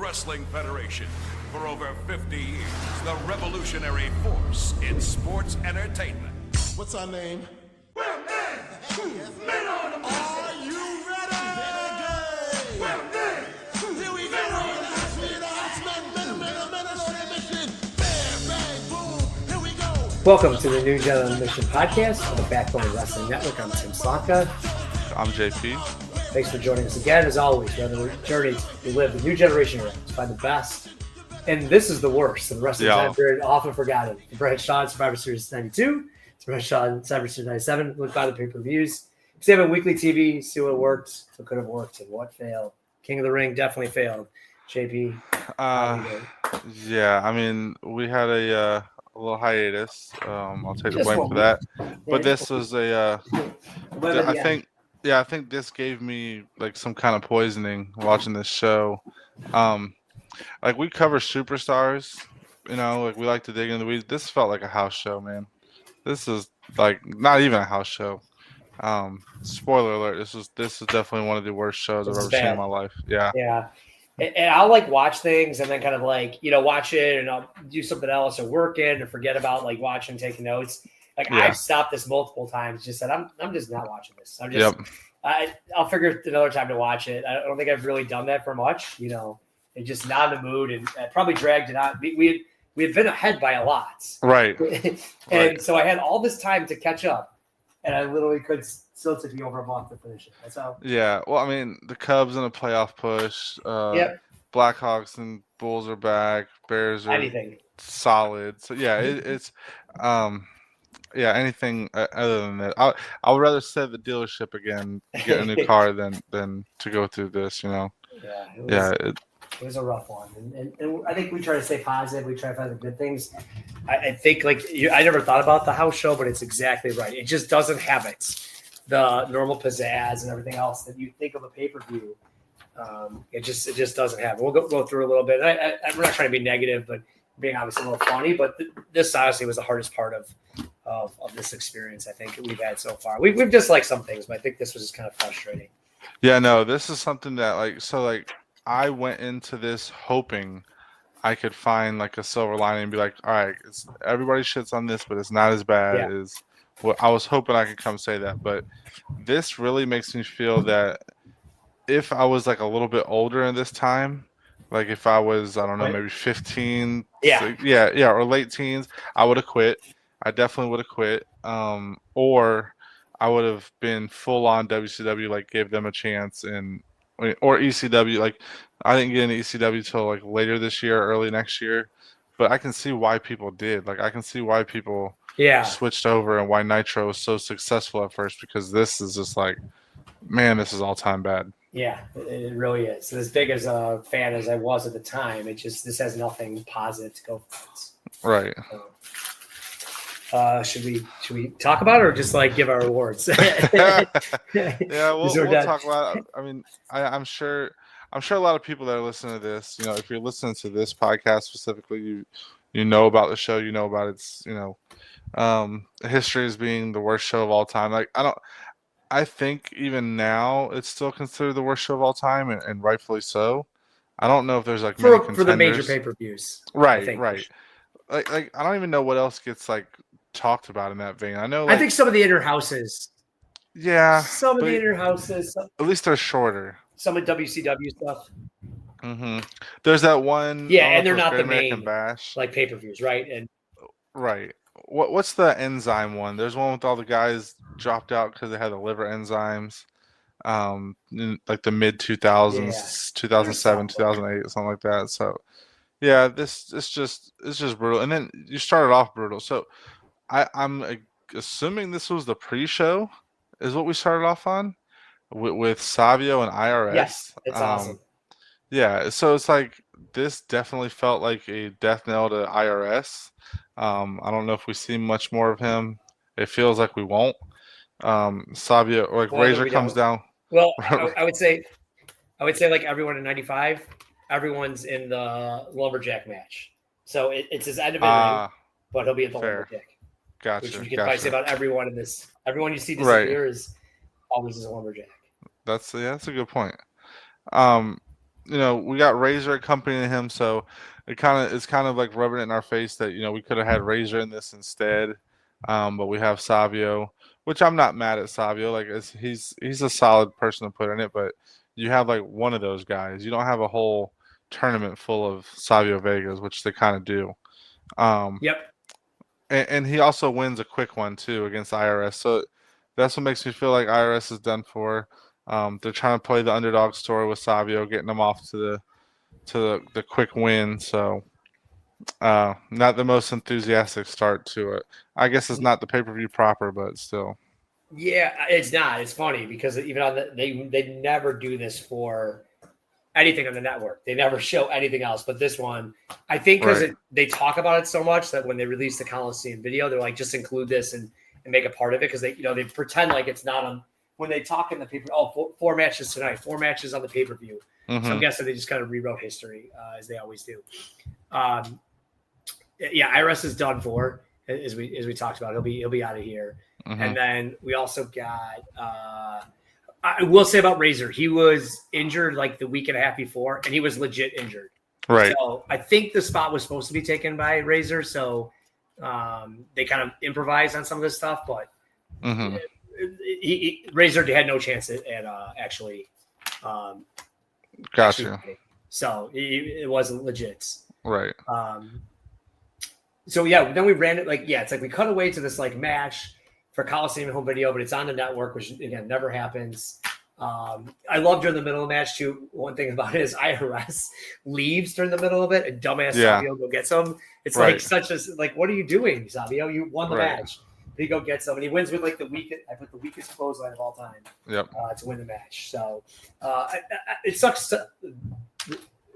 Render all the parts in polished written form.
Wrestling Federation. For over 50 years, the revolutionary force in sports entertainment. What's our name? Well, men on the Are you ready? Well, Here we go. Bam, bang, boom. Here we go. Welcome to the New Generation podcast on the Backbone Wrestling Network. I'm Tim Slomka. I'm JP. Thanks for joining us again. As always, we're on the journey to live the new generation era, to find the best. And this is the worst. The wrestling time period, often forgotten. The Bret Shawn Survivor Series 92. It's Bret Shawn Survivor Series 97. Look by the pay-per-views. Examine weekly TV, see what worked, what could have worked, and what failed. King of the Ring definitely failed. JP. Yeah, I mean, we had a little hiatus. I'll take the blame for that. But this was I think this gave me like some kind of poisoning watching this show. Like we cover superstars, like we like to dig into the weeds. This felt like a house show, man. This is like not even a house show. Spoiler alert, this is definitely one of the worst shows I've ever seen in my life. Yeah. Yeah. And I'll like watch things and then kind of like, watch it and I'll do something else or work it or forget about like watching, taking notes. Like I've stopped this multiple times. Just said, I'm just not watching this. I'm just, I'll figure another time to watch it. I don't think I've really done that for much, and just not in the mood and probably dragged it out. We had been ahead by a lot. Right. And so I had all this time to catch up and I literally could still took me over a month to finish it. That's how. Yeah. Well, I mean, the Cubs in a playoff push. Blackhawks and Bulls are back. Bears are solid. So yeah, it's anything other than that. I would rather set the dealership again, get a new car than to go through this. It was a rough one, and I think we try to stay positive. We try to find the good things. I think I never thought about the house show, but it's exactly right. It just doesn't have the normal pizzazz and everything else that you think of a pay-per-view. It just doesn't have it. We'll go through a little bit. I'm not trying to be negative, but being obviously a little funny. But this honestly was the hardest part of this experience I think we've had so far. We've disliked some things, but I think this was just kind of frustrating. Yeah, no, this is something that I went into this hoping I could find like a silver lining and be like, all right, everybody shits on this, but it's not as bad as what I was hoping I could come say that. But this really makes me feel that if I was like a little bit older in this time, like if I was, I don't know, maybe 15, or late teens, I would have quit. I definitely would have quit. Or I would have been full on WCW, like gave them a chance or ECW. Like I didn't get into ECW till like later this year, early next year. But I can see why people did. Like I can see why people switched over and why Nitro was so successful at first, because this is just like, man, this is all time bad. Yeah, it really is. And as big as a fan as I was at the time, this has nothing positive to go for. Right. Should we talk about it or just like give our awards? Yeah, we'll talk about it. I mean, I'm sure a lot of people that are listening to this, if you're listening to this podcast specifically, you know about the show, about its, history as being the worst show of all time. Like I think even now it's still considered the worst show of all time, and rightfully so. I don't know if there's like many for the major pay-per-views. Right. Like I don't even know what else gets like talked about in that vein. I know. I think some of the inner houses. Yeah. Some of the inner houses. At least they're shorter. Some of WCW stuff. Mm-hmm. There's that one. Yeah, and they're not the American main Bash. like pay-per-views, right? And right. What's the enzyme one? There's one with all the guys dropped out because they had the liver enzymes. In like the mid 2000s, 2007, 2008, something like that. So, yeah, it's just brutal. And then you started off brutal. So, I'm assuming this was the pre-show, is what we started off on with Savio and IRS. Yes, it's awesome. Yeah, so it's like this definitely felt like a death knell to IRS. I don't know if we see much more of him. It feels like we won't. Savio, like Razor comes down. Well, I would say like everyone in '95, everyone's in the lumberjack match. So it's his end of the ring, but he'll be at the lumberjack. Gotcha. Which we can probably say about everyone in this. Everyone you see disappear is always a lumberjack. That's a good point. we got Razor accompanying him, so it's kind of like rubbing it in our face that we could have had Razor in this instead, but we have Savio, which I'm not mad at Savio. Like he's a solid person to put in it, but you have like one of those guys. You don't have a whole tournament full of Savio Vegas, which they kind of do. Um, Yep. and he also wins a quick one too against IRS. So that's what makes me feel like IRS is done for. They're trying to play the underdog story with Savio, getting them off to the quick win. So not the most enthusiastic start to it. I guess it's not the pay-per-view proper, but still. Yeah, it's not. It's funny because even on they never do this for anything on the network. They never show anything else. But this one, I think because they talk about it so much that when they release the Coliseum video, they're like, just include this and make a part of it because they pretend like it's not on when they talk in the paper. Oh, four matches tonight, 4 matches on the pay-per-view. Mm-hmm. So I'm guessing they just kind of rewrote history as they always do. Yeah, Iris is done for as we talked about. He'll be out of here. Mm-hmm. And then we also got I will say about Razor, he was injured like the week and a half before, and he was legit injured. Right. So I think the spot was supposed to be taken by Razor, so they kind of improvised on some of this stuff, but mm-hmm. Razor had no chance at actually. Gotcha. Actually, so it wasn't legit. Right. So yeah, then we ran it it's like we cut away to this like match for Coliseum home video, but it's on the network, which again never happens. I love during the middle of the match too. One thing about it is IRS leaves during the middle of it, and dumbass Savio go gets him. It's like such a what are you doing, Savio? You won the match. He go gets him, and he wins with like the weakest clothesline of all time. Yep. To win the match. So it sucks.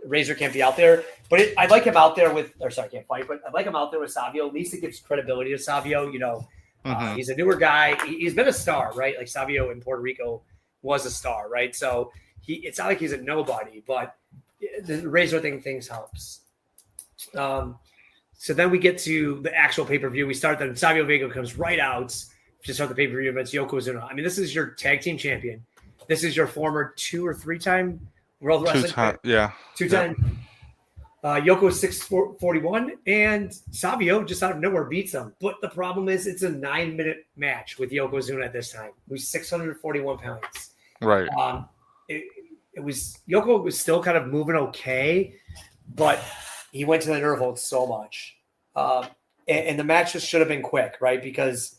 Razor can't be out there, but I'd like him out there can't fight, but I'd like him out there with Savio. At least it gives credibility to Savio. He's a newer guy. He's been a star, right? Like Savio in Puerto Rico was a star, right? So it's not like he's a nobody, but the Razor things helps. So then we get to the actual pay-per-view. We start then Savio Vega comes right out to start the pay-per-view against Yokozuna. I mean, this is your tag team champion. This is your former 2 or 3 time World Wrestling Champion. 2-time. Yoko 641, and Savio just out of nowhere beats him. But the problem is it's a 9-minute match with Yokozuna at this time, who's 641 pounds. Right. Yoko was still kind of moving okay, but he went to the nerve hold so much. And the match just should have been quick, right? Because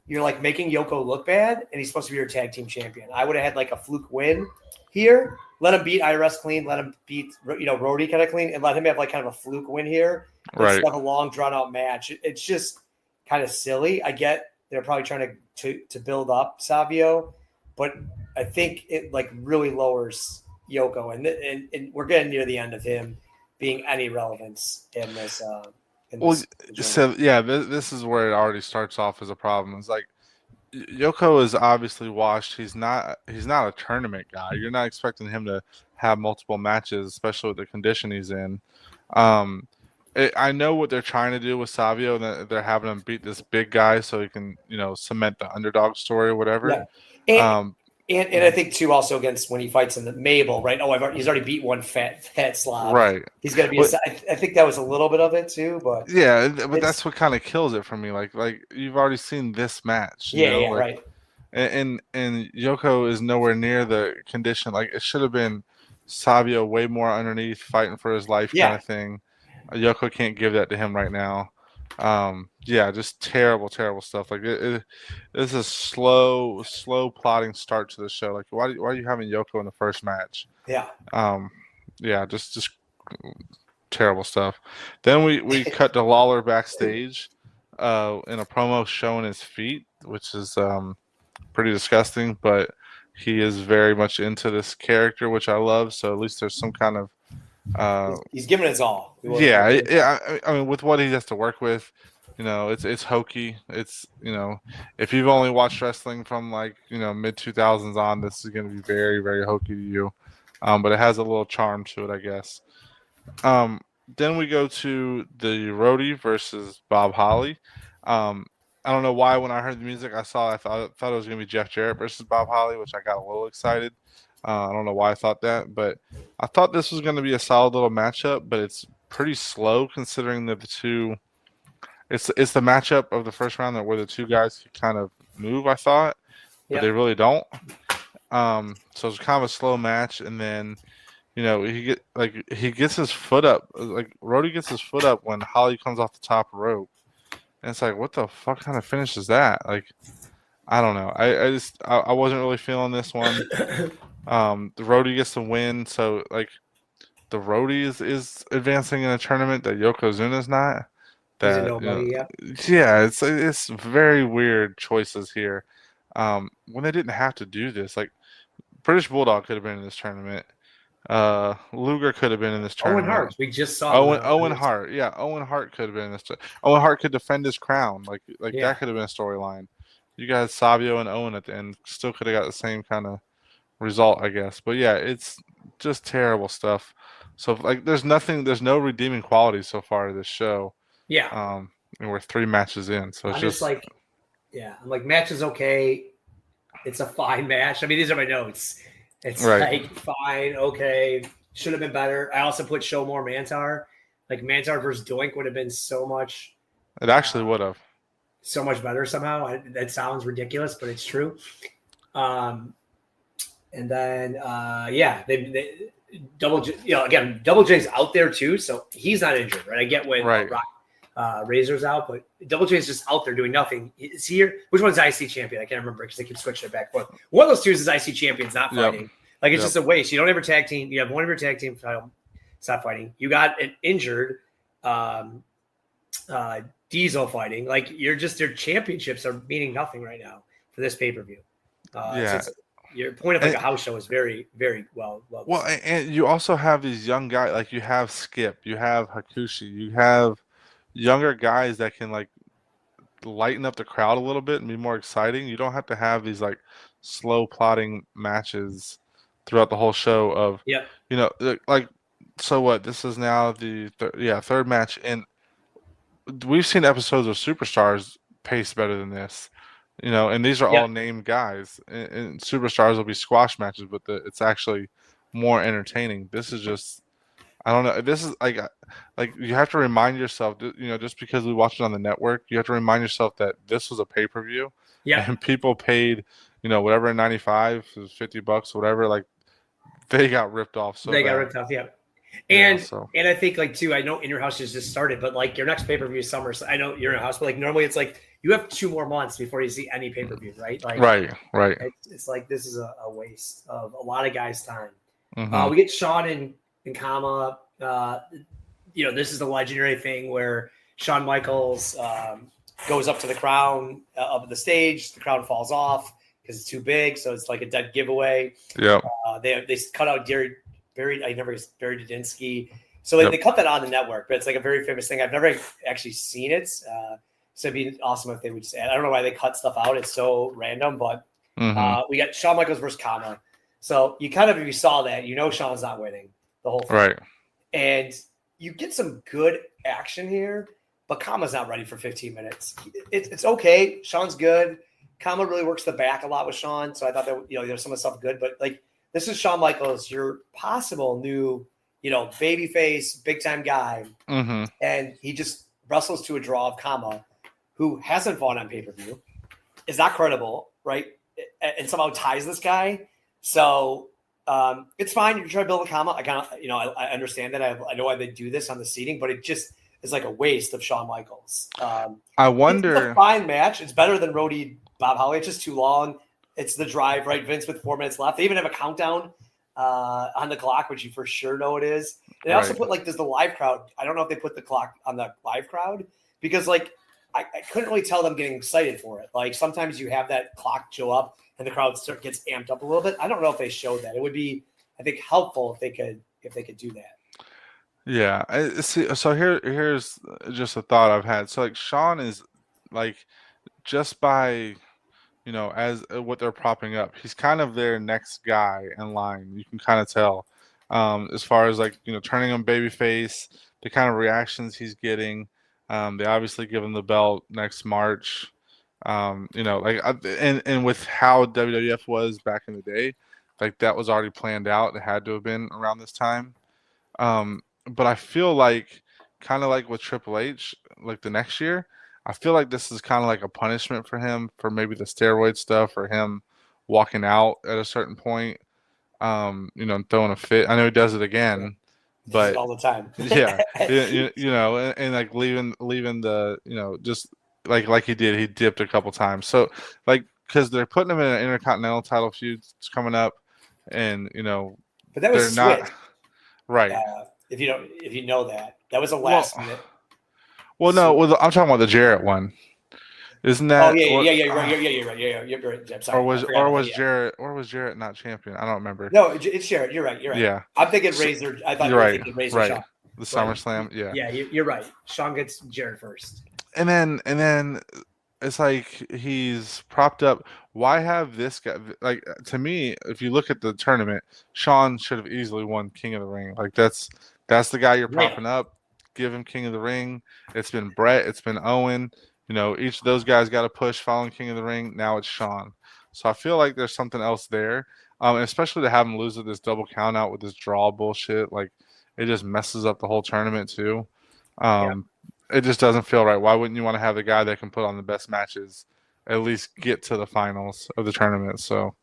you're like making Yoko look bad, and he's supposed to be your tag team champion. I would have had like a fluke win here. Let him beat IRS clean. Let him beat Rody kind of clean, and let him have like kind of a fluke win here. Right. Instead of a long drawn out match. It's just kind of silly. I get they're probably trying to build up Savio, but I think it like really lowers Yoko, and we're getting near the end of him being any relevance in this. This is where it already starts off as a problem. It's like Yoko is obviously washed. He's not a tournament guy. You're not expecting him to have multiple matches, especially with the condition he's in. I know what they're trying to do with Savio, and they're having him beat this big guy so he can, cement the underdog story or whatever. Yeah. And I think too also against when he fights in the Mabel, right? He's already beat one fat slob. Right. He's gonna be. I think that was a little bit of it too, but yeah, but that's what kind of kills it for me. Like you've already seen this match. Right. And Yoko is nowhere near the condition. Like it should have been Savio way more underneath, fighting for his life kind of thing. Yoko can't give that to him right now. Just terrible stuff. Like this is a slow plotting start to the show. Like why are you having Yoko in the first match? Just terrible stuff. Then we cut to Lawler backstage in a promo showing his feet, which is pretty disgusting, but he is very much into this character, which I love. So at least there's some kind of he's giving his all. I mean, with what he has to work with, it's hokey. It's if you've only watched wrestling from like mid 2000s on, this is going to be very, very hokey to you. But it has a little charm to it, I guess. Then we go to the Roadie versus Bob Holly. I don't know why when I heard the music, I thought it was going to be Jeff Jarrett versus Bob Holly, which I got a little excited. I don't know why I thought that, but I thought this was going to be a solid little matchup, but it's pretty slow considering that the two. It's the matchup of the first round that where the two guys could kind of move. I thought, but they really don't. So it's kind of a slow match, and then he gets his foot up. Like Rhodey gets his foot up when Holly comes off the top rope, and it's like, what the fuck kind of finish is that? Like, I don't know. I wasn't really feeling this one. The Rhodey gets the win, so like the Rhodey is advancing in a tournament that Yokozuna's not. He's a nobody, yeah, it's very weird choices here. When they didn't have to do this, like British Bulldog could have been in this tournament. Luger could have been in this tournament. Owen Hart, we just saw Owen Hart. Yeah, Owen Hart could have been in this. Owen Hart could defend his crown. Like that could have been a storyline. You guys, Savio and Owen at the end, still could have got the same kind of result, I guess. But yeah, it's just terrible stuff. So like, there's no redeeming quality so far to this show. Yeah. And we're 3 matches in, so it's just like, I'm like, match is okay. It's a fine match. I mean, these are my notes. It's like fine, okay. Should have been better. I also put show more Mantaur. Like Mantaur versus Doink would have been so much. It actually would have. So much better somehow. That sounds ridiculous, but it's true. And then they Double J. Again, Double J's out there too, so he's not injured, right? I get when Razor's out, but Double J is just out there doing nothing. Is he here? Which one's IC champion? I can't remember because they keep switching it back and forth. One of those two is IC champion's not fighting. Yep. Like it's just a waste. You don't ever tag team. You have one of your tag team title. Stop fighting. You got an injured Diesel fighting. Like your championships are meaning nothing right now for this pay per view. Your point of like a house show is very, very well. Well, and you also have these young guys. Like you have Skip, you have Hakushi, you have younger guys that can like lighten up the crowd a little bit and be more exciting. You don't have to have these like slow plotting matches throughout the whole show of like, so what, this is now the third match, and we've seen episodes of Superstars paced better than this, and these are all named guys, and Superstars will be squash matches, but it's actually more entertaining. This is just, I don't know. This is like you have to remind yourself, just because we watched it on the network, you have to remind yourself that this was a pay-per-view. Yeah. And people paid, whatever, 95, $50, whatever. Like they got ripped off. So they got ripped off. Yeah. And I think like too, I know In Your House has just started, but like your next pay-per-view is summer. So I know You're in a House, but like normally it's like you have 2 more months before you see any pay-per-view, right? Like right. It's like this is a waste of a lot of guys' time. Mm-hmm. We get Shawn and Kama. This is the legendary thing where Shawn Michaels goes up to the crown up at the stage. The crown falls off because it's too big, so it's like a dead giveaway. Yeah. They cut out Barry Dudinsky. So they cut that on the network, but it's like a very famous thing. I've never actually seen it. So it'd be awesome if they would just add. I don't know why they cut stuff out. It's so random, but we got Shawn Michaels versus Kama. So if you saw that, Shawn's not winning the whole thing. Right. And you get some good action here, but Kama's not ready for 15 minutes. It's okay. Shawn's good. Kama really works the back a lot with Shawn. So I thought that, there's some of the stuff good, but like this is Shawn Michaels, your possible new, babyface, big time guy. Mm-hmm. And he just wrestles to a draw of Kama, who hasn't fought on pay-per-view, is not credible, right? And somehow ties this guy. So it's fine. You're trying to build a Kama. I understand that. I know why they do this on the seating, but it just is like a waste of Shawn Michaels. I wonder. It's a fine match. It's better than Rhodey Bob Holly. It's just too long. It's the drive, right? Vince with 4 minutes left. They even have a countdown on the clock, which you for sure know it is. They also put there's the live crowd. I don't know if they put the clock on the live crowd because I couldn't really tell them getting excited for it. Like sometimes you have that clock show up and the crowd gets amped up a little bit. I don't know if they showed that. It would be, I think, helpful if they could do that. Yeah. See, so here's just a thought I've had. So like Shawn is like, just by as what they're propping up, he's kind of their next guy in line. You can kind of tell as far as like turning him babyface, the kind of reactions he's getting. They obviously give him the belt next March. And with how WWF was back in the day, like that was already planned out. It had to have been around this time. But I feel like, kind of like with Triple H, like the next year, I feel like this is kind of like a punishment for him for maybe the steroid stuff or him walking out at a certain point, and throwing a fit. I know he does it again, but all the time. yeah, and like leaving the, just like he did, he dipped a couple times. So like, because they're putting him in an Intercontinental title feud coming up, and but that was they're Switch. not right. If you know that was a last minute. Well, no, I'm talking about the Jarrett one. Isn't that? Oh yeah, you're right. You're right. I'm sorry. Or was Jarrett not champion? I don't remember. No, it's Jarrett. You're right. Yeah. I'm thinking Razor. I thought you were thinking Razor Shawn. The SummerSlam. Yeah. Yeah, you're right. Shawn gets Jarrett first. And then it's like he's propped up. Why have this guy? Like, to me, if you look at the tournament, Shawn should have easily won King of the Ring. Like that's the guy you're propping up. Give him King of the Ring. It's been Bret. It's been Owen. Each of those guys got a push following King of the Ring. Now it's Shawn. So I feel like there's something else there. And especially to have him lose with this double count out with this draw bullshit. Like, it just messes up the whole tournament too. It just doesn't feel right. Why wouldn't you want to have the guy that can put on the best matches at least get to the finals of the tournament? So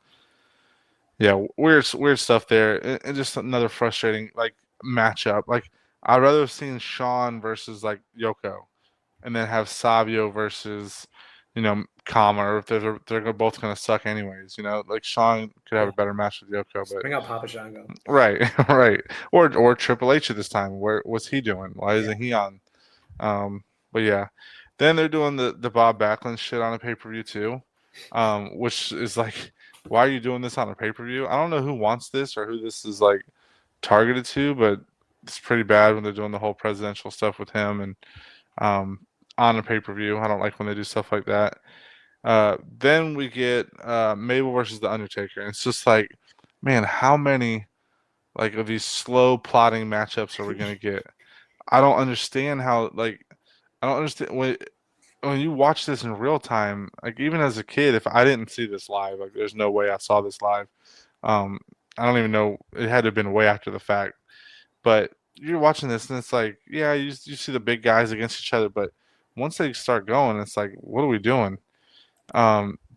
yeah, weird stuff there. And just another frustrating like matchup. Like, I'd rather have seen Shawn versus like Yoko, and then have Savio versus, Kama, or if they're both going to suck anyways. Like Shawn could have a better match with Yoko, but bring out Papa Shango. Right, right, or Triple H at this time. What's he doing? Why isn't he on? But yeah, then they're doing the Bob Backlund shit on a pay-per-view too, which is like, why are you doing this on a pay-per-view? I don't know who wants this or who this is like targeted to, but it's pretty bad when they're doing the whole presidential stuff with him and on a pay-per-view. I don't like when they do stuff like that. Then we get Mabel versus The Undertaker. And it's just like, man, how many like of these slow plotting matchups are we going to get? I don't understand how, like, I don't understand when you watch this in real time, like even as a kid, if I didn't see this live, like there's no way I saw this live. I don't even know. It had to have been way after the fact. But you're watching this and it's like, yeah, you see the big guys against each other, but once they start going, it's like, what are we doing?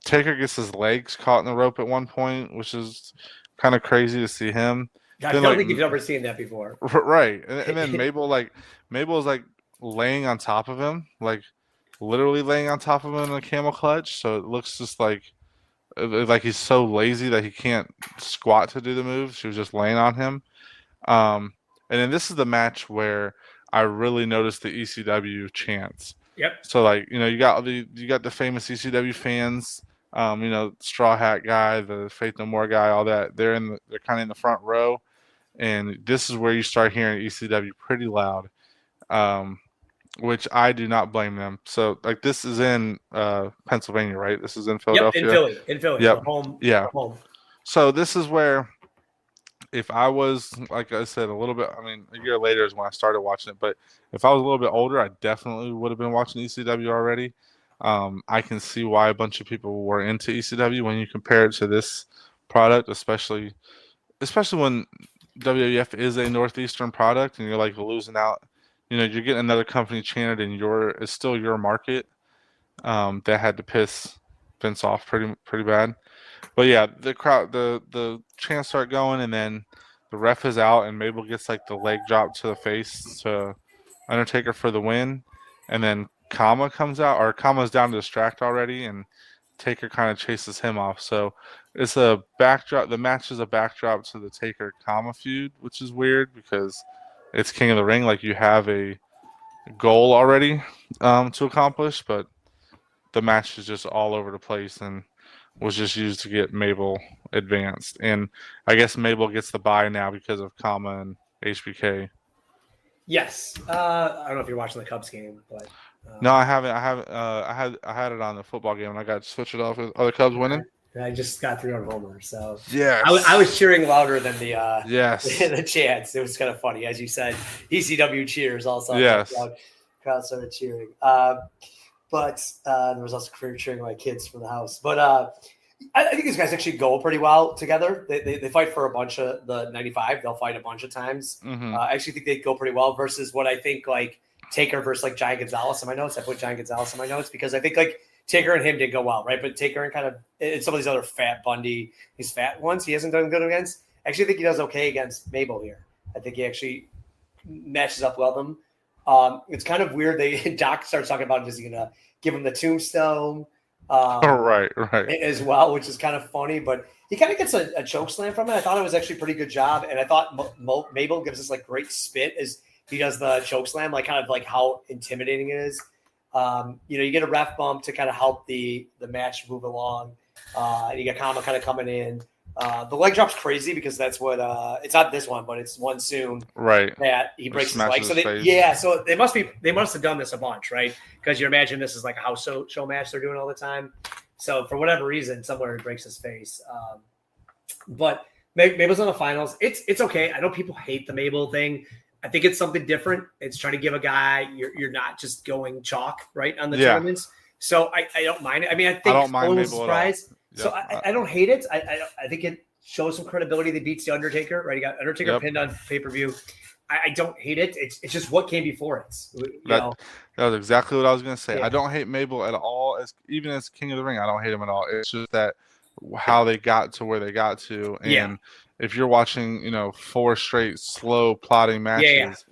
Taker gets his legs caught in the rope at one point, which is kind of crazy to see him. I don't think you've ever seen that before. Right. And then Mabel is like laying on top of him, like literally laying on top of him in a camel clutch. So it looks just like he's so lazy that he can't squat to do the move. She was just laying on him. And then this is the match where I really noticed the ECW chants. Yep. So like, you got the famous ECW fans, Straw Hat guy, the Faith No More guy, all that. They're kind of in the front row, and this is where you start hearing ECW pretty loud, which I do not blame them. So like, this is in Pennsylvania, right? This is in Philadelphia. Yep, in Philly. Yep. Home. So this is where, if I was, like I said, a little bit, I mean, a year later is when I started watching it, but if I was a little bit older, I definitely would have been watching ECW already. I can see why a bunch of people were into ECW when you compare it to this product, especially when WWF is a Northeastern product and you're like losing out. You're getting another company chanted and it's still your market. That had to piss Vince off pretty bad. But yeah, the crowd, the chants start going, and then the ref is out, and Mabel gets like the leg drop to the face to Undertaker for the win, and then Kama comes out, or Kama's down to distract already, and Taker kind of chases him off. So it's a backdrop. The match is a backdrop to the Taker Kama feud, which is weird because it's King of the Ring. Like, you have a goal already to accomplish, but the match is just all over the place and was just used to get Mabel advanced. And I guess Mabel gets the bye now because of Kama and HBK. Yes. I don't know if you're watching the Cubs game, but no, I haven't. I had it on the football game and I got to switch it off with other Cubs winning. I just got 300 homers, so yeah, I was cheering louder than the the chants. It was kind of funny, as you said. ECW cheers also. Yes, crowd started cheering. But there was also cheering my kids from the house. But I think these guys actually go pretty well together. They fight for a bunch of the 95. They'll fight a bunch of times. I actually think they go pretty well versus what I think like Taker versus like Giant Gonzalez in my notes. I put Giant Gonzalez in my notes because I think like Taker and him did go well, right? But Taker and some of these other fat Bundy, these fat ones, he hasn't done good against. I actually think he does okay against Mabel here. I think he actually matches up well with them. It's kind of weird. Doc starts talking about is he gonna give him the tombstone? Right. As well, which is kind of funny, but he kind of gets a choke slam from it. I thought it was actually a pretty good job, and I thought Mabel gives us like great spit as he does the choke slam, like kind of like how intimidating it is. You get a ref bump to kind of help the match move along. And you got Kama kind of coming in. The leg drop's crazy because that's what it's not this one, but it's one soon. Right. That he breaks his leg. So they must have done this a bunch, right? Because you imagine this is like a house show match they're doing all the time. So for whatever reason, somewhere he breaks his face. But Mabel's in the finals. It's okay. I know people hate the Mabel thing. I think it's something different. It's trying to give a guy you're not just going chalk right on the tournaments. So I don't mind it. I mean, I think I don't mind Mabel surprise. So I don't hate it. I think it shows some credibility. They beats the Undertaker, right? You got Undertaker pinned on pay-per-view. I don't hate it. It's just what came before it. That was exactly what I was going to say. Yeah. I don't hate Mabel at all. Even as King of the Ring, I don't hate him at all. It's just that how they got to where they got to. And if you're watching, 4 straight slow plotting matches,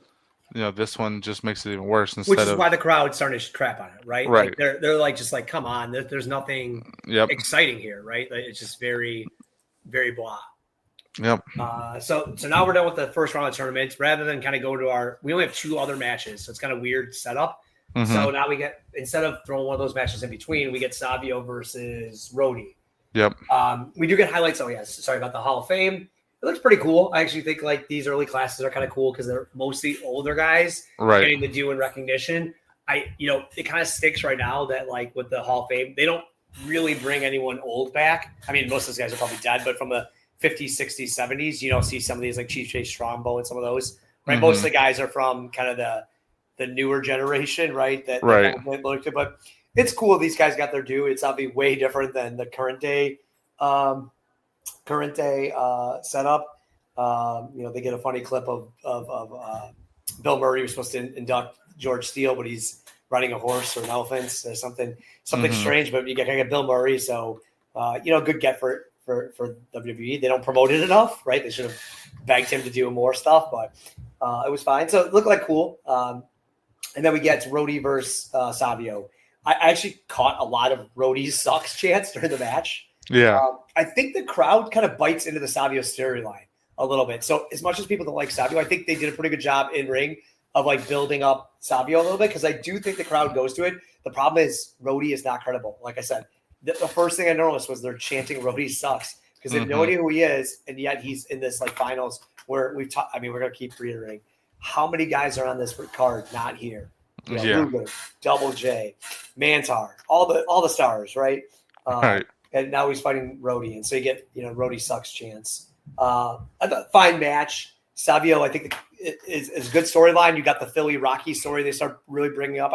this one just makes it even worse. Which is why the crowd's starting to crap on it, right? Right. Like they're like, just like, come on, there's nothing exciting here, right? Like, it's just very, very blah. Yep. So now we're done with the first round of the tournament. Rather than kind of go to we only have 2 other matches, so it's kind of weird setup. Mm-hmm. So now we get, instead of throwing one of those matches in between, we get Savio versus Rhodey. Yep. We do get highlights. Oh yes, sorry about the Hall of Fame. It looks pretty cool. I actually think like these early classes are kind of cool because they're mostly older guys getting the due and recognition. It kind of sticks right now that like with the Hall of Fame, they don't really bring anyone old back. I mean, most of those guys are probably dead, but from the 50s, 60s, 70s, you don't see some of these like Chief Jay Strongbow and some of those, right? Mm-hmm. Most of the guys are from kind of the newer generation, right? But it's cool. These guys got their due. It's obviously way different than the current day setup. They get a funny clip of Bill Murray was supposed to induct George Steele, but he's riding a horse or an elephant or something strange. But you get Bill Murray, so good get for WWE. They don't promote it enough, right? They should have begged him to do more stuff, but it was fine. So it looked like cool. And then we get Rhodey versus Savio. I actually caught a lot of Rhodey's sucks chants during the match. Yeah. I think the crowd kind of bites into the Savio storyline a little bit. So as much as people don't like Savio, I think they did a pretty good job in ring of like building up Savio a little bit because I do think the crowd goes to it. The problem is Rhodey is not credible. Like I said, the first thing I noticed was they're chanting Rhodey sucks because they have no idea who he is, and yet he's in this like finals where we're going to keep reiterating how many guys are on this card not here. Luger, Double J, Mantaur, all the stars, right? Right. And now he's fighting Rhodey, and so you get Rhodey sucks chance. Fine match. Savio, I think, is a good storyline. You got the Philly Rocky story. They start really bringing up.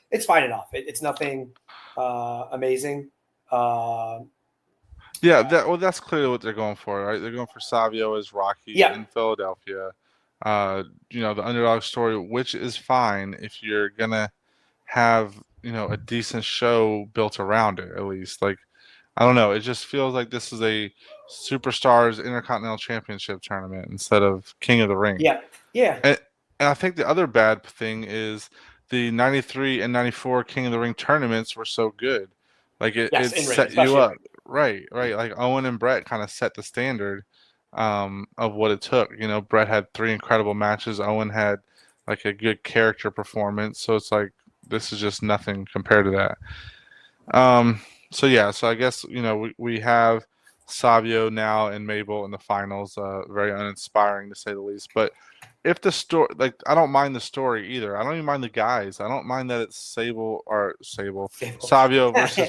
It's fine enough. It's nothing amazing. That's clearly what they're going for, right? They're going for Savio as Rocky in Philadelphia. The underdog story, which is fine if you're gonna have a decent show built around it. At least, like, I don't know. It just feels like this is a Superstars Intercontinental Championship tournament instead of King of the Ring. Yeah. And I think the other bad thing is the 93 and 94 King of the Ring tournaments were so good. Like it set you up. Right. Like Owen and Bret kind of set the standard of what it took. Bret had 3 incredible matches. Owen had like a good character performance. So it's like this is just nothing compared to that. So I guess we have Savio now and Mabel in the finals. Very uninspiring to say the least. But if the story, like, I don't mind the story either. I don't even mind the guys. I don't mind that it's Savio versus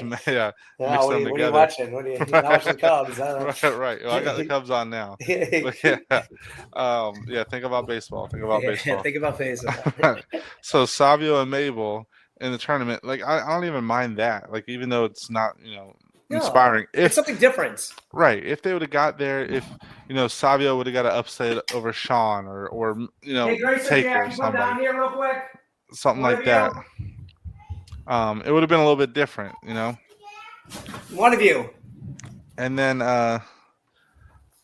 Maya. What are you watching? You're not watching the Cubs. Right. Well, I got the Cubs on now. But think about baseball. Think about baseball. So Savio and Mabel in the tournament, like I don't even mind that. Like, even though it's not inspiring. It's something different. Right. If they would have got there, if Savio would have got an upset over Shawn or Hey, Grace, Taker Jack, or you come down here real quick. something like that. It would have been a little bit different, One of you. And then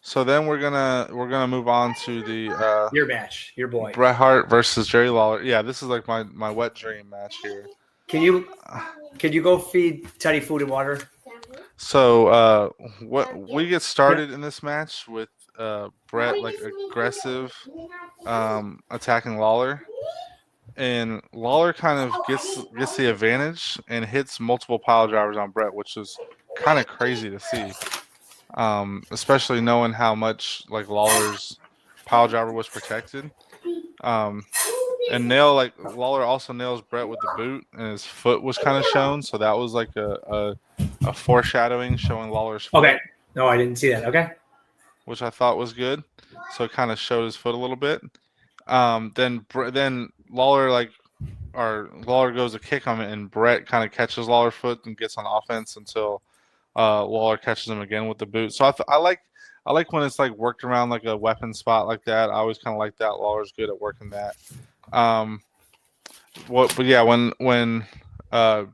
so then we're gonna move on to the Your match, your boy. Bret Hart versus Jerry Lawler. Yeah, this is like my wet dream match here. Can you go feed Teddy food and water? So what we get started in this match with Bret like aggressive attacking Lawler, and Lawler kind of gets the advantage and hits multiple pile drivers on Bret, which is kind of crazy to see, especially knowing how much like Lawler's pile driver was protected. And Lawler also nails Bret with the boot, and his foot was kind of shown, so that was like a foreshadowing showing Lawler's foot. Okay. No, I didn't see that. Okay. Which I thought was good. So it kind of showed his foot a little bit. Then Lawler goes to kick him, and Bret kind of catches Lawler's foot and gets on offense until Lawler catches him again with the boot. So I like when it's like worked around like a weapon spot like that. I always kind of like that. Lawler's good at working that. When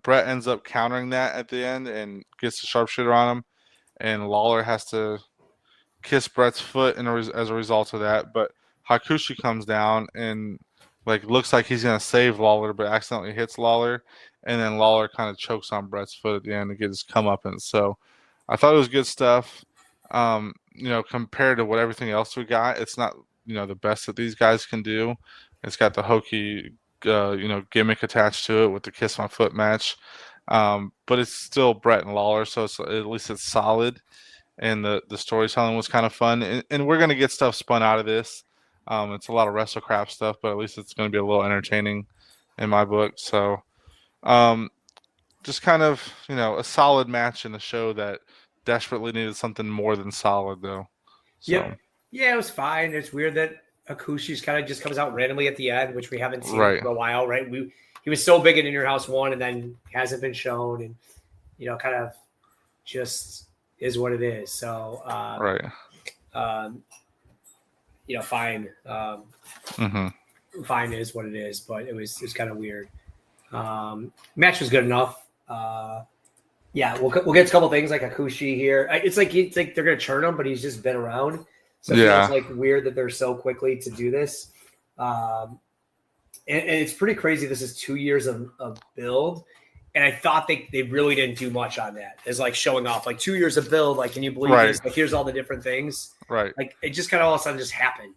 Bret ends up countering that at the end and gets the sharpshooter on him, and Lawler has to kiss Bret's foot as a result of that, but Hakushi comes down and like looks like he's gonna save Lawler, but accidentally hits Lawler, and then Lawler kind of chokes on Bret's foot at the end to get his comeuppance. So I thought it was good stuff. Compared to what everything else we got, it's not the best that these guys can do. It's got the hokey gimmick attached to it with the kiss my foot match, but it's still Bret and Lawler, so at least it's solid. And the storytelling was kind of fun, and we're gonna get stuff spun out of this. It's a lot of wrestle crap stuff, but at least it's gonna be a little entertaining in my book. So just kind of a solid match in the show that desperately needed something more than solid, though. So. Yep. Yeah, it was fine. It's weird that Hakushi's kind of just comes out randomly at the end, which we haven't seen for a while, right? He was so big in Your House 1 and then hasn't been shown, and kind of just is what it is. So fine. Fine is what it is, but it was kind of weird. Match was good enough. We'll get a couple things like Hakushi here. It's like they're gonna churn him, but he's just been around. So it feels like weird that they're so quickly to do this. And it's pretty crazy. This is 2 years of build. And I thought they really didn't do much on that. It's like showing off like 2 years of build. Like, can you believe this? Like, here's all the different things. Right. Like, it just kind of all of a sudden just happened.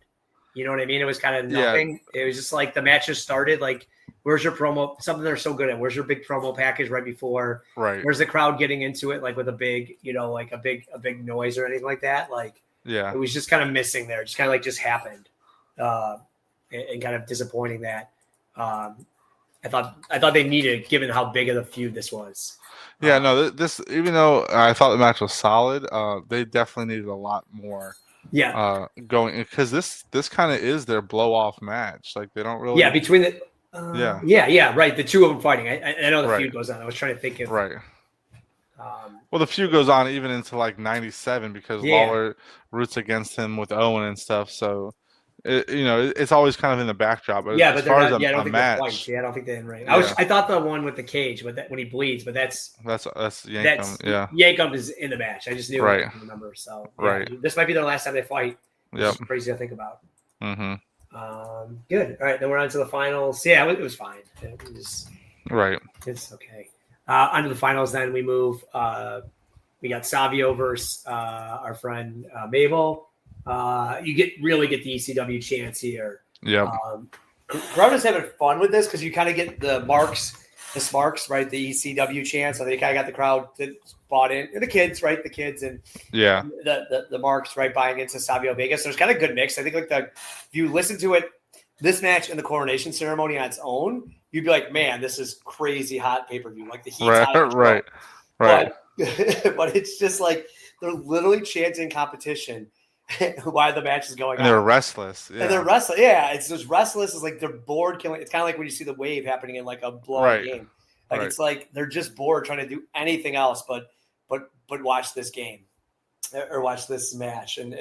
You know what I mean? It was kind of nothing. Yeah. It was just like the match just started. Like, where's your promo? Something they're so good at. Where's your big promo package right before? Right. Where's the crowd getting into it? Like with a big, like a big noise or anything like that. Like, it was just kind of missing there. Just kind of like just happened, and kind of disappointing that. I thought they needed, given how big of a feud this was. Yeah, no, this even though I thought the match was solid, they definitely needed a lot more. Yeah. Going because this kind of is their blow off match. Like they don't really. Yeah, between the. Right. The two of them fighting. I know the feud goes on. I was trying to think of. Right. Well, the feud goes on even into like '97 because Lawler roots against him with Owen and stuff. So. It's always kind of in the backdrop. But as far as a match, I don't think they're in ring. I thought the one with the cage, but when he bleeds, but that's Yankum. Yankum is in the match. I just knew I didn't remember. So this might be their last time they fight. Which is crazy to think about. Mm-hmm. Good. All right, then we're on to the finals. Yeah, it was fine. It's okay. On to the finals. Then we move. We got Savio versus our friend Mabel. You really get the ECW chance here. Yeah. Crowd is having fun with this because you kind of get the smarks, right? The ECW chance. So they kind of got the crowd that bought in, and the kids, right? The kids and the marks, right? Buying into Savio Vegas. So there's kind of a good mix. I think if you listen to it, this match and the coronation ceremony on its own, you'd be like, man, this is crazy hot pay-per-view. Like the heat's hot. Right. But it's just like they're literally chanting competition. Why the match is going on. They're restless. Yeah. And they're restless. Yeah, it's just restless. It's like they're bored killing. It's kind of like when you see the wave happening in like a blowout game. Like it's like they're just bored trying to do anything else but but watch this game or watch this match and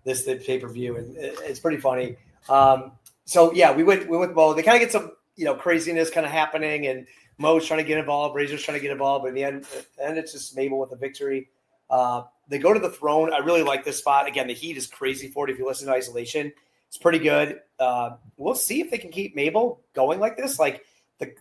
this the pay-per-view, and it's pretty funny. So yeah, we went with Mo. They kind of get some craziness kind of happening, and Mo's trying to get involved, Razor's trying to get involved, but in the end it's just Mabel with the victory. They go to the throne. I really like this spot. Again, the heat is crazy for it. If you listen to Isolation, it's pretty good. We'll see if they can keep Mabel going like this. Like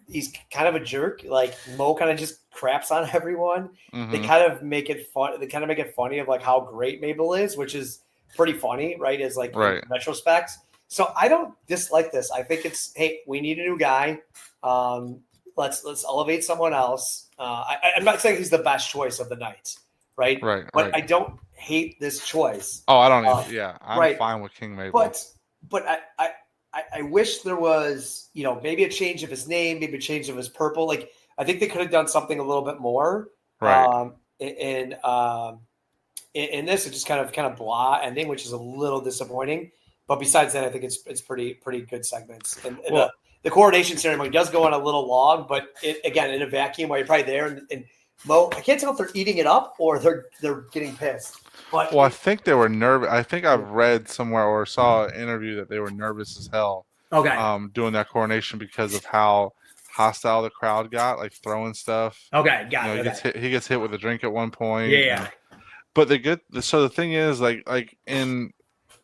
he's kind of a jerk. Like Mo kind of just craps on everyone. Mm-hmm. They kind of make it fun. They kind of make it funny of like how great Mabel is, which is pretty funny, right? Is like in retrospect. So I don't dislike this. I think it's, hey, we need a new guy. Let's elevate someone else. I'm not saying he's the best choice of the night, right? But I don't hate this choice. Oh, I don't even. Yeah, I'm fine with King Mabel. But I wish there was, maybe a change of his name, maybe a change of his purple. Like I think they could have done something a little bit more. Right. In this, it's just kind of blah ending, which is a little disappointing. But besides that, I think it's pretty good segments. And the coronation ceremony does go on a little long, but again in a vacuum while you're probably there. And Mo, I can't tell if they're eating it up or they're getting pissed. But I think they were nervous. I think I've read somewhere or saw an interview that they were nervous as hell. Okay. Doing that coronation because of how hostile the crowd got, like throwing stuff. Okay, got it. He gets hit with a drink at one point. Yeah. But the thing is, like in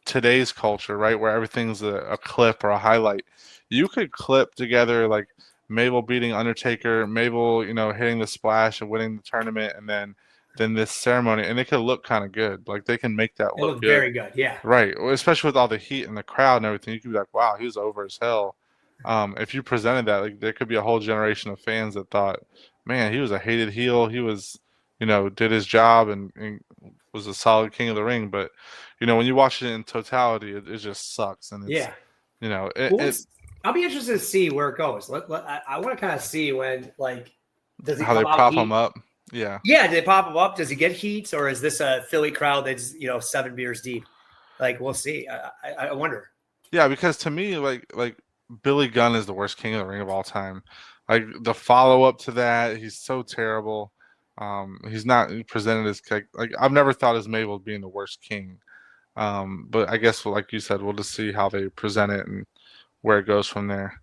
today's culture, right, where everything's a clip or a highlight, you could clip together like Mabel beating Undertaker, Mabel, hitting the splash and winning the tournament, and then this ceremony, and it could look kind of good. Like they can make that look good. Very good, yeah. Right, especially with all the heat in the crowd and everything, you could be like, wow, he was over as hell. If you presented that, like there could be a whole generation of fans that thought, man, he was a hated heel. He was, did his job and was a solid king of the ring. But, when you watch it in totality, it just sucks. And it's, I'll be interested to see where it goes. I want to kind of see when, like, does he how they pop him up. Yeah. Yeah, do they pop him up? Does he get heat, or is this a Philly crowd that's 7 beers deep? Like, we'll see. I wonder. Yeah, because to me, like Billy Gunn is the worst king of the ring of all time. Like the follow up to that, he's so terrible. He's not presented as like I've never thought as Mabel being the worst king. But I guess, like you said, we'll just see how they present it and where it goes from there.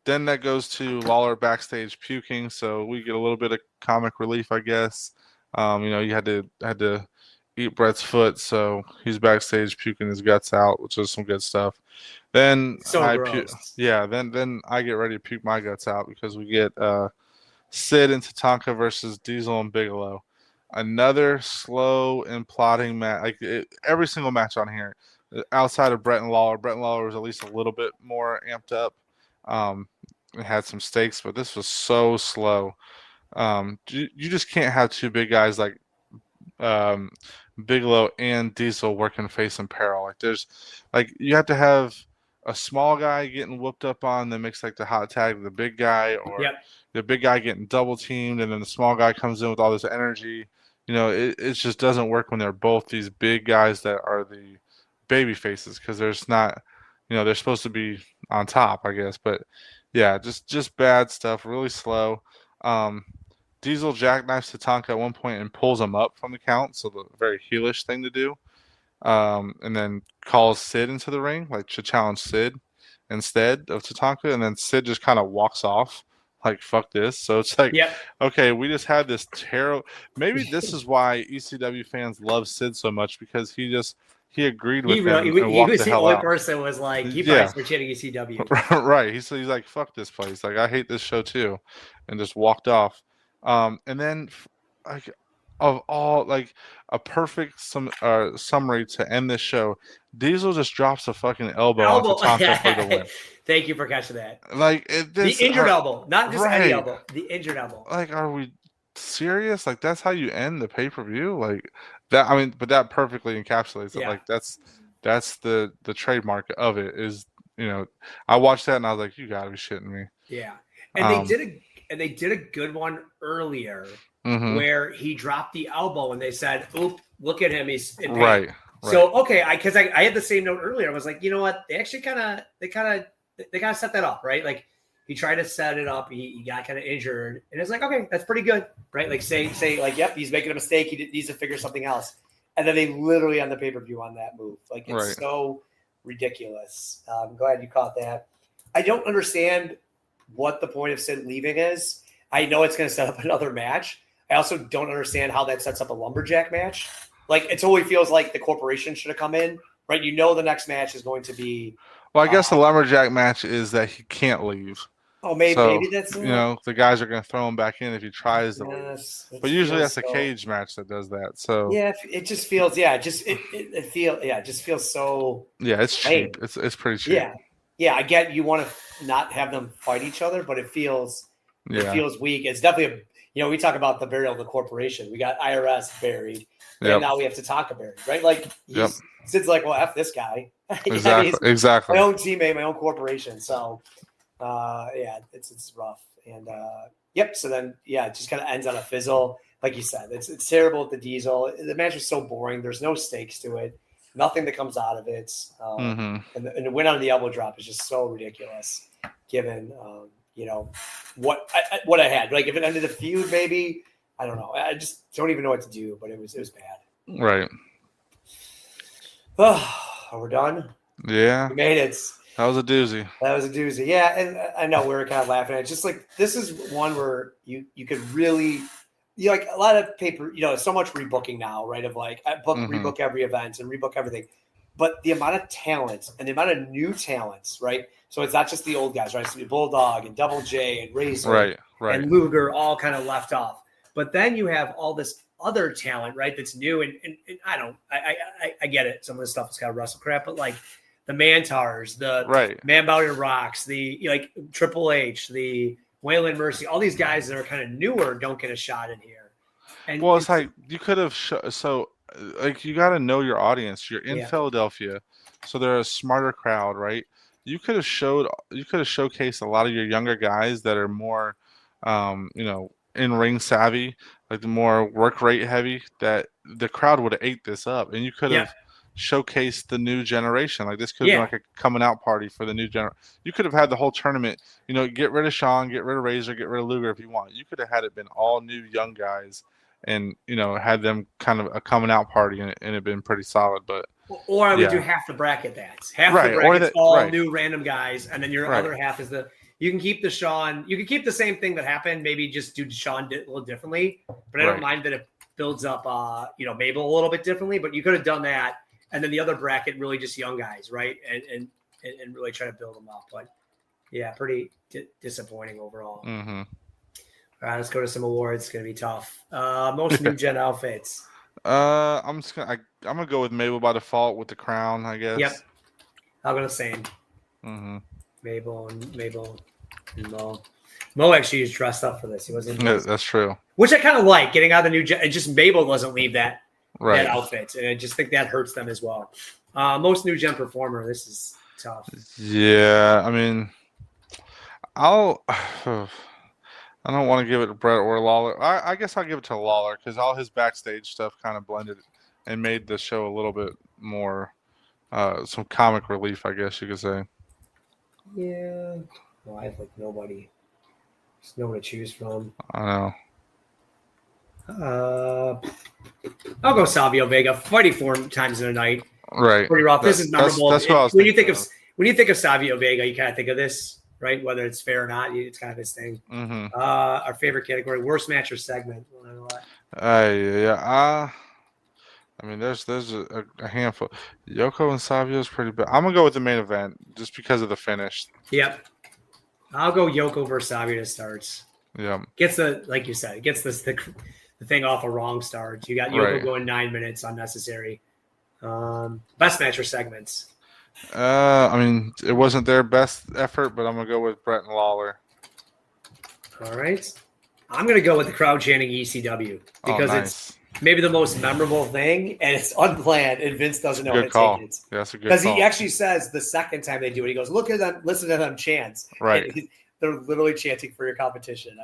Then that goes to Lawler backstage puking, so we get a little bit of comic relief, I guess. You had to eat Bret's foot, so he's backstage puking his guts out, which is some good stuff. Then then I get ready to puke my guts out because we get Sid and Tatanka versus Diesel and Bigelow. Another slow and plodding match. Every single match on here, outside of Bret and Lawler was at least a little bit more amped up. It had some stakes, but this was so slow. You just can't have two big guys like Bigelow and Diesel working face in peril. You have to have a small guy getting whooped up on that makes like the hot tag with the big guy, or the big guy getting double teamed, and then the small guy comes in with all this energy. It just doesn't work when they're both these big guys that are the baby faces, because there's not, they're supposed to be on top, I guess. But yeah, just bad stuff, really slow. Diesel jackknifes Tatanka at one point and pulls him up from the count, so the very heelish thing to do. And then calls Sid into the ring, like to challenge Sid instead of Tatanka, and then Sid just kind of walks off, like, fuck this. So it's like, okay, we just had this terrible. Maybe this is why ECW fans love Sid so much, because he agreed with them. He was the only person was like, he fights for chanting ECW. Right. He's like, fuck this place. Like, I hate this show too, and just walked off. And then, like, of all, like, a perfect summary to end this show, Diesel just drops a fucking elbow on Tatanka for the win. Thank you for catching that. Like, the injured elbow, not just any elbow. The injured elbow. Like, are we serious? Like, that's how you end the pay-per-view? Like that. I mean, but that perfectly encapsulates it. Like, that's the trademark of it. Is, I watched that and I was like, you gotta be shitting me. Yeah, and they did a good one earlier. Mm-hmm. Where he dropped the elbow and they said, "Oop, look at him, he's in pain." Right. So okay, because I had the same note earlier. I was like, you know what? They actually kind of set that up, right? Like He tried to set it up. He got kind of injured, and it's like, okay, that's pretty good, right? Like say like, yep, he's making a mistake. He needs to figure something else, and then they literally on the pay-per-view on that move. Like it's so ridiculous. I'm glad you caught that. I don't understand what the point of Sid leaving is. I know it's going to set up another match. I also don't understand how that sets up a lumberjack match. Like it totally feels like the corporation should have come in, right? You know, the next match is going to be. Well, I guess the lumberjack match is that he can't leave. Oh, maybe that's the guys are going to throw him back in if he tries to leave. But usually that's a cage match that does that. So yeah, it just feels it just feels so. Yeah, it's cheap. It's pretty cheap. Yeah. I get you want to not have them fight each other, but it feels weak. It's definitely we talk about the burial of the corporation. We got IRS buried, and now we have Tatanka buried, right? Like Sid's like, well, F this guy. Exactly. My own teammate, my own corporation. So, it's rough. And so then it just kind of ends on a fizzle. Like you said, it's terrible at the Diesel. The match is so boring. There's no stakes to it. Nothing that comes out of it. And the win on the elbow drop is just so ridiculous, given what I had. Like if it ended a feud, maybe I don't know. I just don't even know what to do. But it was bad. Right. Oh, we're done. Yeah, we made it. That was a doozy. Yeah, and I know we were kind of laughing at it. Just like this is one where you could really, like a lot of paper. So much rebooking now, right? Of like rebook every event and rebook everything, but the amount of talent and the amount of new talents, right? So it's not just the old guys, right? So Bulldog and Double J and Razor, right, and Luger all kind of left off. But then you have all this other talent, right? That's new, and I get it. Some of this stuff is kind of wrestle crap, but like the Mantaurs, the Man Mountain Rocks, the like Triple H, the Waylon Mercy, all these guys that are kind of newer don't get a shot in here. And it's like you could have you got to know your audience. You're in Philadelphia, so they're a smarter crowd, right? You could have showcased a lot of your younger guys that are more, in ring savvy, like the more work rate heavy. That the crowd would have ate this up, and you could have showcased the new generation. Like this could have been like a coming out party for the new generation. You could have had the whole tournament. Get rid of Shawn, get rid of Razor, get rid of Luger if you want. You could have had it been all new young guys, and had them kind of a coming out party, and it'd been pretty solid. But or I would do half the bracket. Half the bracket's all new random guys, and then your other half is you can keep the Shawn. You can keep the same thing that happened. Maybe just do Shawn a little differently. But I don't mind that it builds up, Mabel a little bit differently. But you could have done that, and then the other bracket really just young guys, right? And really try to build them up. But yeah, pretty disappointing overall. Mm-hmm. All right, let's go to some awards. It's gonna be tough. Most new gen outfits. I'm gonna go with Mabel by default with the crown, I guess. Yep. I'll go the same. Mm-hmm. Mabel and Mo. Mo actually is dressed up for this. He wasn't. Yeah, that's true. Which I kind of like getting out of the new gen. Just Mabel doesn't leave that outfit, and I just think that hurts them as well. Most new gen performer. This is tough. Yeah, I mean, I don't want to give it to Bret or Lawler. I guess I'll give it to Lawler because all his backstage stuff kind of blended and made the show a little bit more some comic relief, I guess you could say. Yeah. Well, I have like nobody. There's no one to choose from. I know. I'll go Savio Vega. Fighting 4 times in a night. Right. Pretty rough. This is memorable. That's what I was when you think of Savio Vega, you kind of think of this, right? Whether it's fair or not, it's kind of his thing. Mm-hmm. Our favorite category: worst match or segment. I mean, there's a handful. Yoko and Savio is pretty bad. I'm gonna go with the main event just because of the finish. Yep. I'll go Yoko versus Savio to start. Yeah. Gets like you said, gets the thing off a wrong start. You got Yoko going 9 minutes unnecessary. Best match or segments. I mean, it wasn't their best effort, but I'm gonna go with Bret and Lawler. All right. I'm gonna go with the crowd chanting ECW because it's maybe the most memorable thing, and it's unplanned, and Vince doesn't know how to take it. Yeah, that's a good because call. he actually says the second time they do it, he goes, "Look at them, listen to them chants." Right. And they're literally chanting for your competition.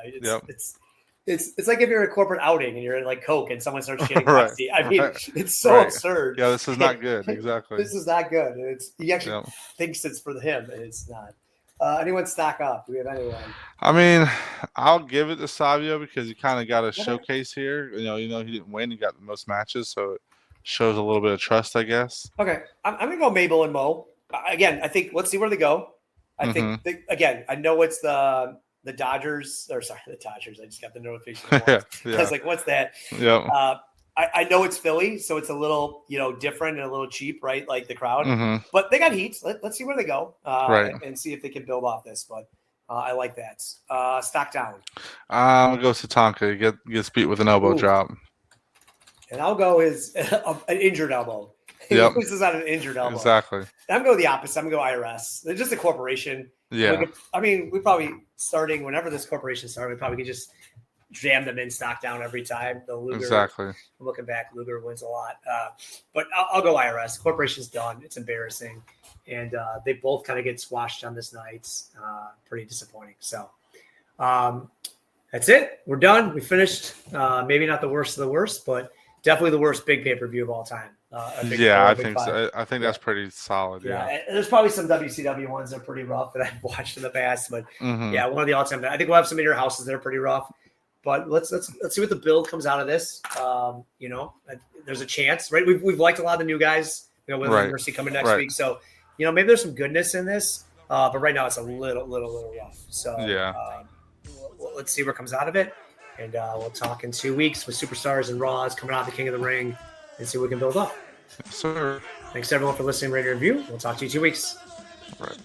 It's like if you're at a corporate outing and you're at like Coke and someone starts chanting Pepsi. I mean, it's so absurd. Yeah, this is not good. Exactly. This is not good. He actually thinks it's for him, and it's not. Anyone stack up? Do we have anyone? I mean, I'll give it to Savio because he kind of got a showcase here. He didn't win; he got the most matches, so it shows a little bit of trust, I guess. Okay, I'm gonna go Mabel and Mo. Again, I think let's see where they go. I think again, I know it's the Dodgers, or sorry, the Dodgers. I just got the notification. Yeah. I was like, what's that? Yeah. I know it's Philly, so it's a little, different and a little cheap, right? Like the crowd, Mm-hmm. but they got heat. Let's see where they go, Right. and see if they can build off this. But I like that. Stock down. I'll go Tatanka. He gets beat with an elbow drop. And I'll go an injured elbow. Yep. This is on an injured elbow. Exactly. I'm going the opposite. I'm going to go IRS. They're just a corporation. Yeah. We probably whenever this corporation started, we probably could just jam them in stock down every time. The Luger, Exactly. Looking back, Luger wins a lot. But I'll go IRS. Corporation's done. It's embarrassing. And they both kind of get squashed on this night. Pretty disappointing. So that's it. We're done. We finished. Maybe not the worst of the worst, but definitely the worst big pay-per-view of all time. I think so. I think that's pretty solid. Yeah. And there's probably some WCW ones that are pretty rough that I've watched in the past, but Mm-hmm. yeah, one of the all-time. I think we'll have some in your houses that are pretty rough. But let's see what the build comes out of this. There's a chance, right? We've liked a lot of the new guys. With Mercy coming next week, so maybe there's some goodness in this. But right now it's a little rough. So yeah, let's see what comes out of it, and we'll talk in 2 weeks with Superstars and Raws coming out of the King of the Ring, and see what we can build up. Yes, sir. Thanks everyone for listening, rate, and review. We'll talk to you in 2 weeks. Right.